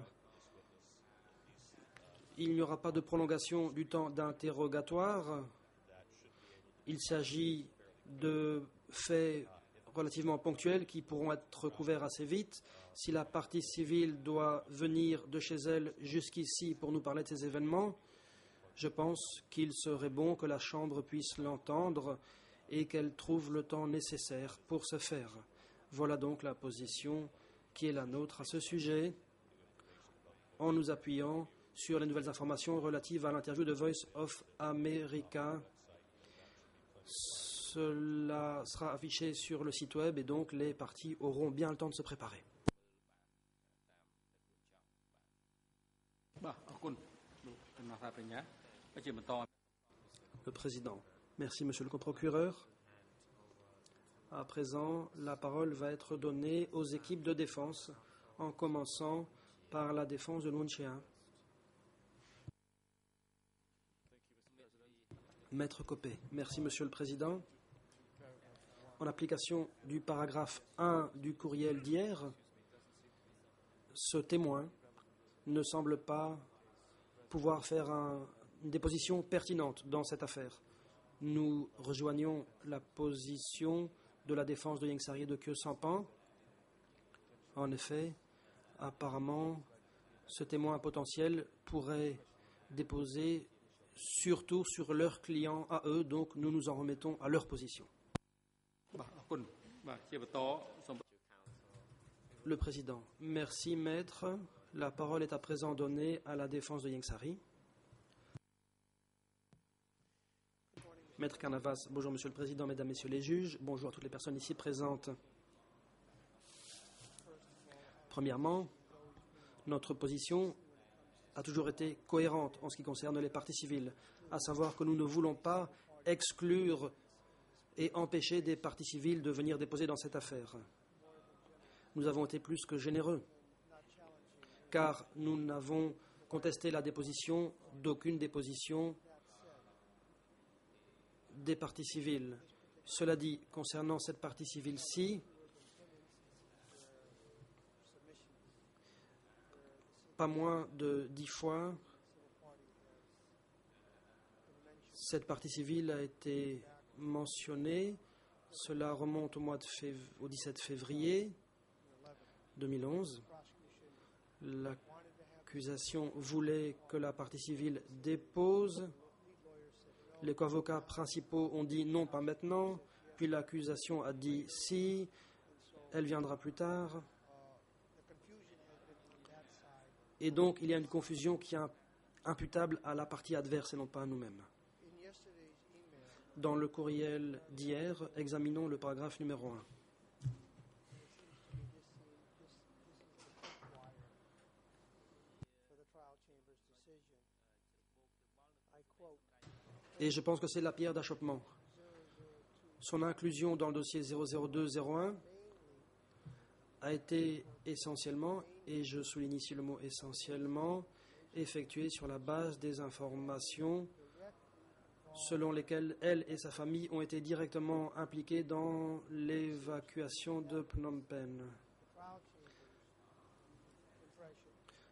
Il n'y aura pas de prolongation du temps d'interrogatoire. Il s'agit de faits relativement ponctuels qui pourront être couverts assez vite. Si la partie civile doit venir de chez elle jusqu'ici pour nous parler de ces événements, je pense qu'il serait bon que la Chambre puisse l'entendre et qu'elle trouve le temps nécessaire pour ce faire. Voilà donc la position qui est la nôtre à ce sujet, en nous appuyant sur les nouvelles informations relatives à l'interview de Voice of America. Cela sera affiché sur le site web et donc les partis auront bien le temps de se préparer. Le président. Merci, monsieur le coprocureur. À présent, la parole va être donnée aux équipes de défense, en commençant par la défense de Loon Chea. Maître Copé. Merci, monsieur le président. En application du paragraphe 1 du courriel d'hier, ce témoin ne semble pas pouvoir faire une déposition pertinente dans cette affaire. Nous rejoignons la position de la défense de Ieng Sary et de Khieu Samphan. En effet, apparemment, ce témoin potentiel pourrait déposer surtout sur leurs clients à eux, donc nous nous en remettons à leur position. Le président. Merci, maître. La parole est à présent donnée à la défense de Ieng Sary. Maître Carnavas, bonjour monsieur le président, mesdames, messieurs les juges, bonjour à toutes les personnes ici présentes. Premièrement, notre position a toujours été cohérente en ce qui concerne les parties civiles, à savoir que nous ne voulons pas exclure et empêcher des parties civiles de venir déposer dans cette affaire. Nous avons été plus que généreux, car nous n'avons contesté la déposition d'aucune déposition des parties civiles. Cela dit, concernant cette partie civile-ci, pas moins de 10 fois, cette partie civile a été mentionnée. Cela remonte au 17 février 2011. L'accusation voulait que la partie civile dépose. Les co-avocats principaux ont dit non, pas maintenant. Puis l'accusation a dit si, elle viendra plus tard. Et donc il y a une confusion qui est imputable à la partie adverse et non pas à nous-mêmes. Dans le courriel d'hier, examinons le paragraphe numéro 1. Et je pense que c'est la pierre d'achoppement. Son inclusion dans le dossier 00201 a été essentiellement, et je souligne ici le mot essentiellement, effectuée sur la base des informations selon lesquelles elle et sa famille ont été directement impliquées dans l'évacuation de Phnom Penh.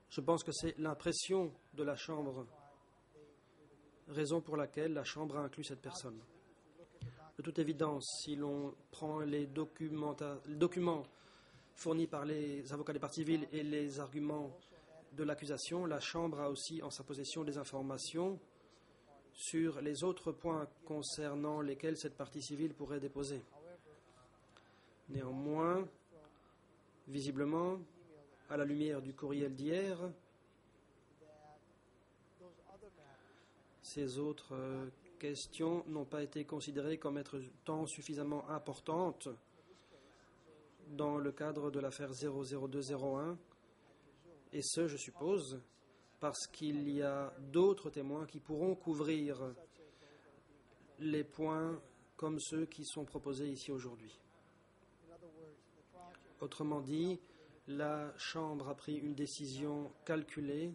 Je pense que c'est l'impression de la Chambre, raison pour laquelle la Chambre a inclus cette personne. De toute évidence, si l'on prend les documents fournis par les avocats des parties civiles et les arguments de l'accusation, la Chambre a aussi en sa possession des informations sur les autres points concernant lesquels cette partie civile pourrait déposer. Néanmoins, visiblement, à la lumière du courriel d'hier, ces autres questions n'ont pas été considérées comme étant suffisamment importantes dans le cadre de l'affaire 00201, et ce, je suppose, parce qu'il y a d'autres témoins qui pourront couvrir les points comme ceux qui sont proposés ici aujourd'hui. Autrement dit, la Chambre a pris une décision calculée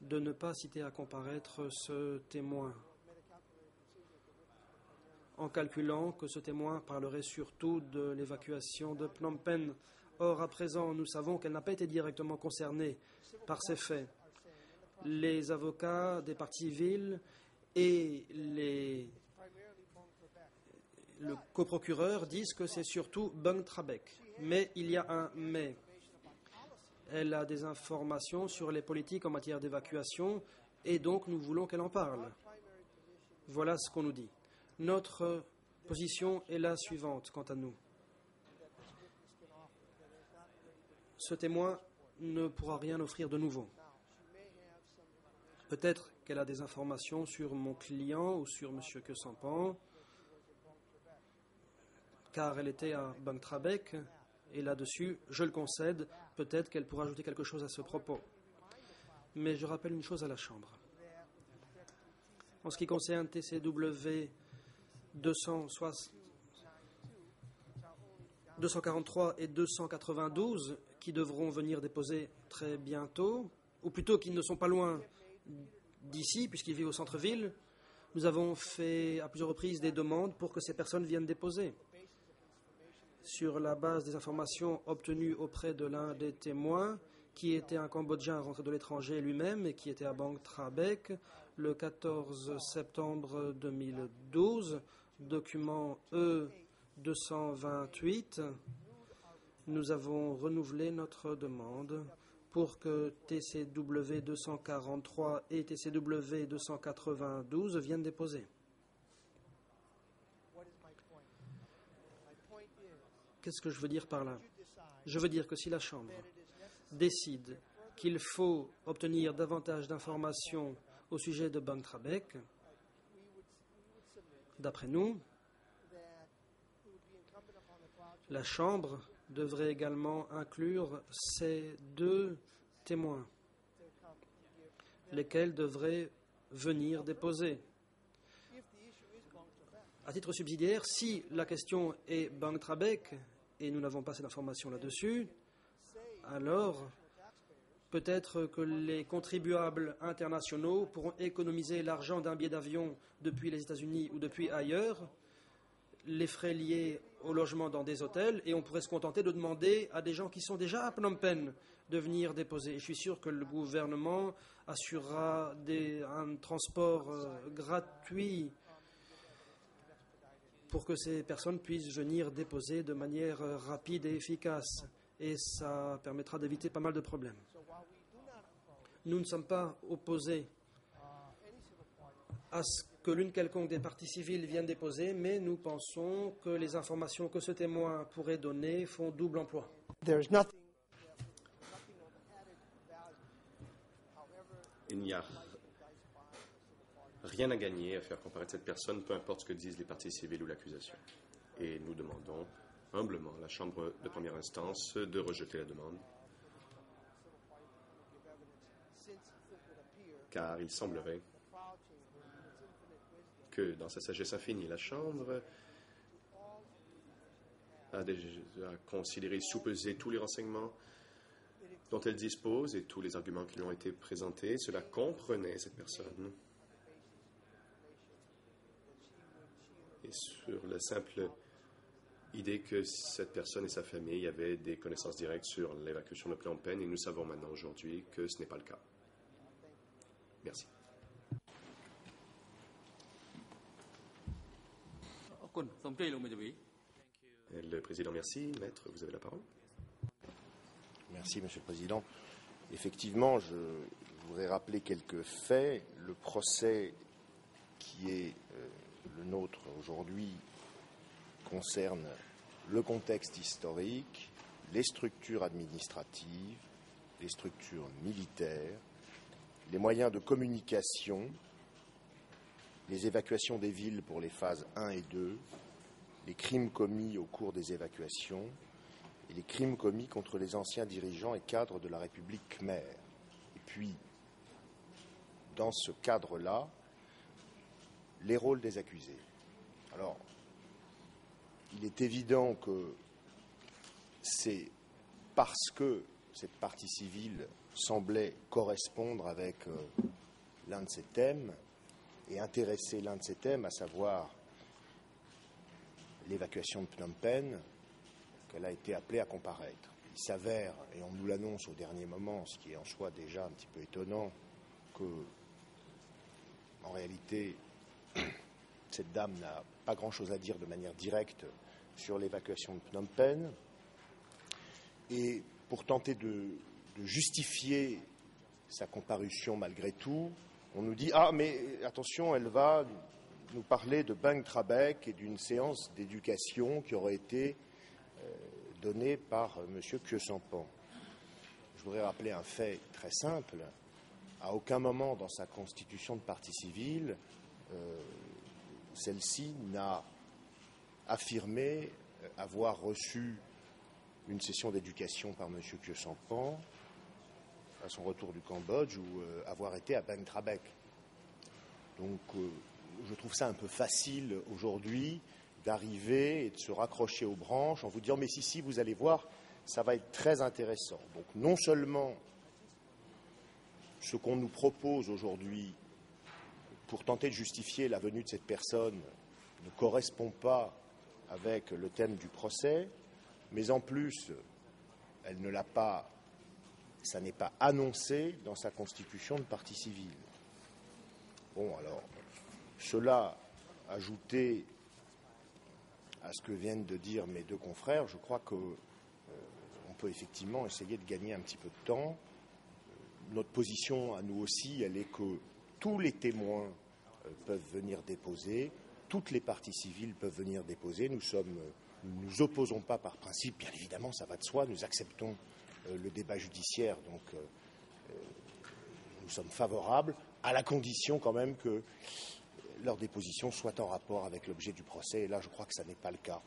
de ne pas citer à comparaître ce témoin, en calculant que ce témoin parlerait surtout de l'évacuation de Phnom Penh. Or, à présent, nous savons qu'elle n'a pas été directement concernée par ces faits. Les avocats des parties civiles et le coprocureur disent que c'est surtout Bang Trabek. Mais il y a un mais. Elle a des informations sur les politiques en matière d'évacuation et donc nous voulons qu'elle en parle. Voilà ce qu'on nous dit. Notre position est la suivante quant à nous. Ce témoin ne pourra rien offrir de nouveau. Peut-être qu'elle a des informations sur mon client ou sur M. Kesampan, car elle était à Bang Trabek, et là-dessus, je le concède, peut-être qu'elle pourra ajouter quelque chose à ce propos. Mais je rappelle une chose à la Chambre. En ce qui concerne TCW 243 et 292, qui devront venir déposer très bientôt, ou plutôt qui ne sont pas loin d'ici, puisqu'ils vivent au centre-ville, nous avons fait à plusieurs reprises des demandes pour que ces personnes viennent déposer. Sur la base des informations obtenues auprès de l'un des témoins, qui était un Cambodgien rentré de l'étranger lui-même et qui était à Bang Trabek, le 14 septembre 2012, document E228, nous avons renouvelé notre demande pour que TCW 243 et TCW 292 viennent déposer. Qu'est-ce que je veux dire par là? Je veux dire que si la Chambre décide qu'il faut obtenir davantage d'informations au sujet de Bang Trabek, d'après nous, la Chambre devrait également inclure ces deux témoins, lesquels devraient venir déposer. À titre subsidiaire, si la question est Bang Trabek, et nous n'avons pas cette information là-dessus, alors peut-être que les contribuables internationaux pourront économiser l'argent d'un billet d'avion depuis les États-Unis ou depuis ailleurs, les frais liés au logement dans des hôtels, et on pourrait se contenter de demander à des gens qui sont déjà à Phnom Penh de venir déposer. Et je suis sûr que le gouvernement assurera un transport gratuit pour que ces personnes puissent venir déposer de manière rapide et efficace. Et ça permettra d'éviter pas mal de problèmes. Nous ne sommes pas opposés à ce que l'une quelconque des parties civiles vienne déposer, mais nous pensons que les informations que ce témoin pourrait donner font double emploi. Il n'y a rien à gagner à faire comparaître cette personne, peu importe ce que disent les parties civiles ou l'accusation. Et nous demandons humblement à la Chambre de première instance de rejeter la demande, car il semblerait que dans sa sagesse infinie, la Chambre a déjà considéré, soupesé tous les renseignements dont elle dispose et tous les arguments qui lui ont été présentés. Cela comprenait cette personne. Et sur la simple idée que cette personne et sa famille avaient des connaissances directes sur l'évacuation de Phnom Penh, et nous savons maintenant aujourd'hui que ce n'est pas le cas. Merci. Le Président, merci. Maître, vous avez la parole. Merci, Monsieur le Président. Effectivement, je voudrais rappeler quelques faits. Le procès qui est le nôtre aujourd'hui concerne le contexte historique, les structures administratives, les structures militaires, les moyens de communication, les évacuations des villes pour les phases 1 et 2, les crimes commis au cours des évacuations et les crimes commis contre les anciens dirigeants et cadres de la République khmer. Et puis, dans ce cadre-là, les rôles des accusés. Alors, il est évident que c'est parce que cette partie civile semblait correspondre avec l'un de ces thèmes et intéresser l'un de ces thèmes, à savoir l'évacuation de Phnom Penh, qu'elle a été appelée à comparaître. Il s'avère, et on nous l'annonce au dernier moment, ce qui est en soi déjà un petit peu étonnant, que, en réalité, cette dame n'a pas grand-chose à dire de manière directe sur l'évacuation de Phnom Penh. Et pour tenter de justifier sa comparution malgré tout, on nous dit « Ah, mais attention, elle va nous parler de Bang Trabek et d'une séance d'éducation qui aurait été donnée par M. Khieu Samphan. » Je voudrais rappeler un fait très simple. À aucun moment dans sa constitution de partie civile, celle-ci n'a affirmé avoir reçu une session d'éducation par M. Khieu Samphan à son retour du Cambodge ou avoir été à Bang Trabek. Donc je trouve ça un peu facile aujourd'hui d'arriver et de se raccrocher aux branches en vous disant mais si, vous allez voir, ça va être très intéressant. Donc non seulement ce qu'on nous propose aujourd'hui pour tenter de justifier la venue de cette personne ne correspond pas avec le thème du procès, mais en plus, elle ne l'a pas, ça n'est pas annoncé dans sa constitution de partie civile. Bon, alors, cela ajouté à ce que viennent de dire mes deux confrères, je crois qu'on peut effectivement essayer de gagner un petit peu de temps. Notre position à nous aussi, elle est que tous les témoins peuvent venir déposer, toutes les parties civiles peuvent venir déposer. Nous ne nous opposons pas par principe, bien évidemment, ça va de soi, nous acceptons le débat judiciaire, donc nous sommes favorables, à la condition quand même que leur déposition soit en rapport avec l'objet du procès, et là je crois que ça n'est pas le cas.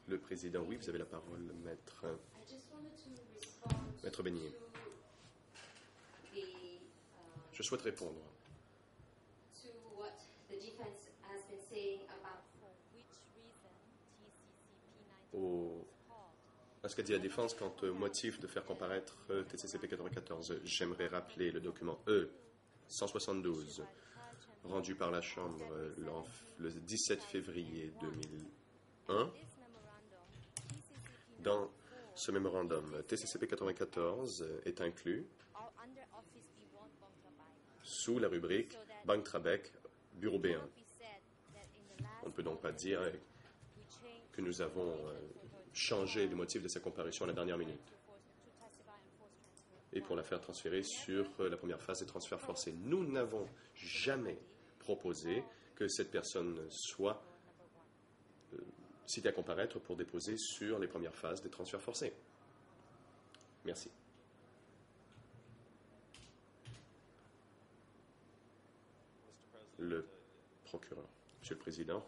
Le président, oui, vous avez la parole, maître Beignet. Je souhaite répondre à ce qu'a dit la défense quant au motif de faire comparaître TCCP 94. J'aimerais rappeler le document E-172 rendu par la Chambre le 17 février 2001. Dans ce mémorandum, TCCP 94 est inclus sous la rubrique Bang Trabek, Bureau B1. On ne peut donc pas dire que nous avons changé le motif de sa comparution à la dernière minute et pour la faire transférer sur la première phase des transferts forcés. Nous n'avons jamais proposé que cette personne soit citée à comparaître pour déposer sur les premières phases des transferts forcés. Merci. Le procureur. Monsieur le Président,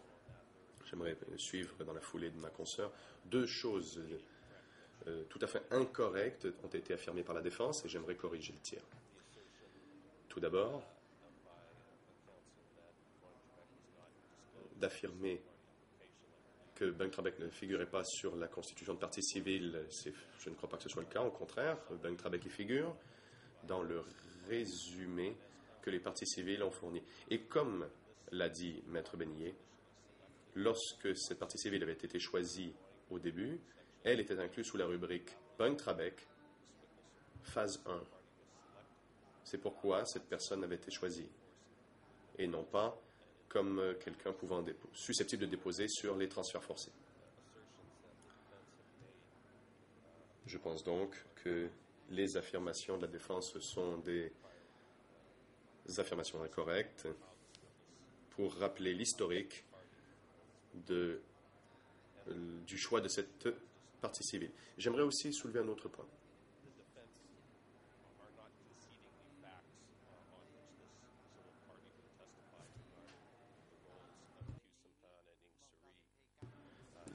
j'aimerais suivre dans la foulée de ma consoeur. Deux choses tout à fait incorrectes ont été affirmées par la défense et j'aimerais corriger le tir. Tout d'abord, d'affirmer que Bang Trabek ne figurait pas sur la constitution de partie civile, je ne crois pas que ce soit le cas. Au contraire, Bang Trabek y figure dans le résumé que les parties civiles ont fourni. Et comme l'a dit Maître Beignet, lorsque cette partie civile avait été choisie au début, elle était incluse sous la rubrique Bang Trabek, phase 1. C'est pourquoi cette personne avait été choisie, et non pas comme quelqu'un susceptible de déposer sur les transferts forcés. Je pense donc que les affirmations de la défense sont des affirmations incorrectes pour rappeler l'historique du choix de cette partie civile. J'aimerais aussi soulever un autre point.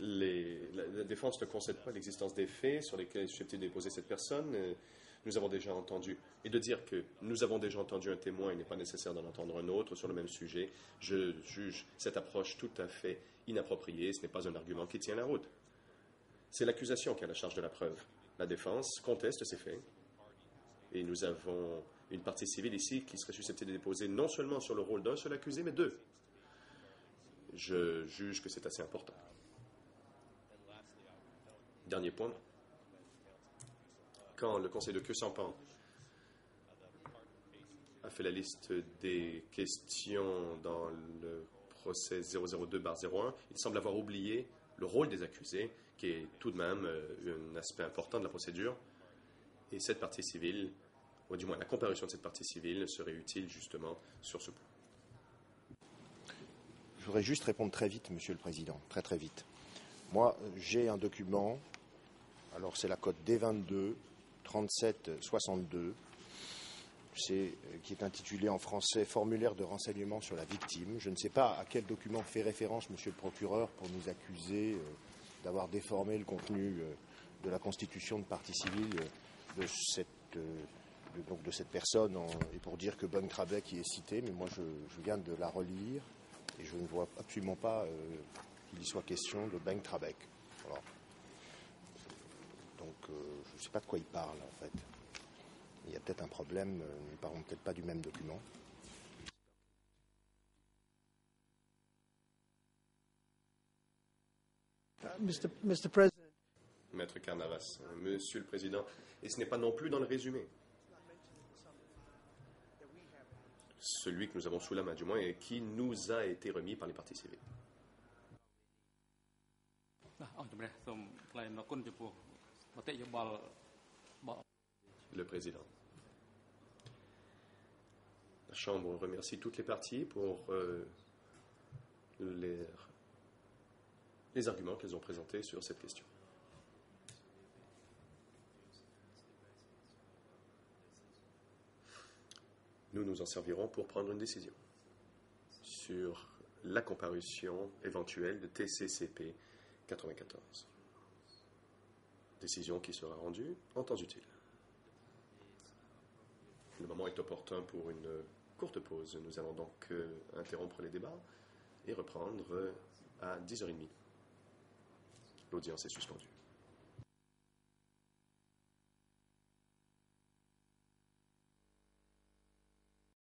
La défense ne concède pas l'existence des faits sur lesquels est susceptible de déposer cette personne. Nous avons déjà entendu. Et de dire que nous avons déjà entendu un témoin, il n'est pas nécessaire d'en entendre un autre sur le même sujet, je juge cette approche tout à fait inappropriée. Ce n'est pas un argument qui tient la route. C'est l'accusation qui a la charge de la preuve. La défense conteste ces faits Et nous avons une partie civile ici qui serait susceptible de déposer non seulement sur le rôle d'un seul accusé, mais deux. Je juge que c'est assez important. Dernier point. Quand le conseil de Queue-Sampan a fait la liste des questions dans le procès 002/01, il semble avoir oublié le rôle des accusés, qui est tout de même un aspect important de la procédure. Et cette partie civile, ou du moins la comparution de cette partie civile, serait utile justement sur ce point. Je voudrais juste répondre très vite, Monsieur le Président, très très vite. Moi, j'ai un document, alors c'est la cote D22 3762, qui est intitulé en français « Formulaire de renseignement sur la victime ». Je ne sais pas à quel document fait référence Monsieur le procureur pour nous accuser d'avoir déformé le contenu de la constitution de partie civile de cette personne, et pour dire que Bung Trabek y est cité, mais moi je viens de la relire et je ne vois absolument pas qu'il y soit question de Bung Trabek. Voilà. Donc je ne sais pas de quoi il parle en fait. Il y a peut-être un problème, nous ne parlons peut-être pas du même document. Mr. President. Maître Carnavas, Monsieur le Président, et ce n'est pas non plus dans le résumé. Celui que nous avons sous la main, du moins, et qui nous a été remis par les parties civiles. Le Président. La Chambre remercie toutes les parties pour les arguments qu'elles ont présentés sur cette question. Nous nous en servirons pour prendre une décision sur la comparution éventuelle de TCCP 94. Décision qui sera rendue en temps utile. Le moment est opportun pour une courte pause. Nous allons donc interrompre les débats et reprendre à 10h30. L'audience est suspendue.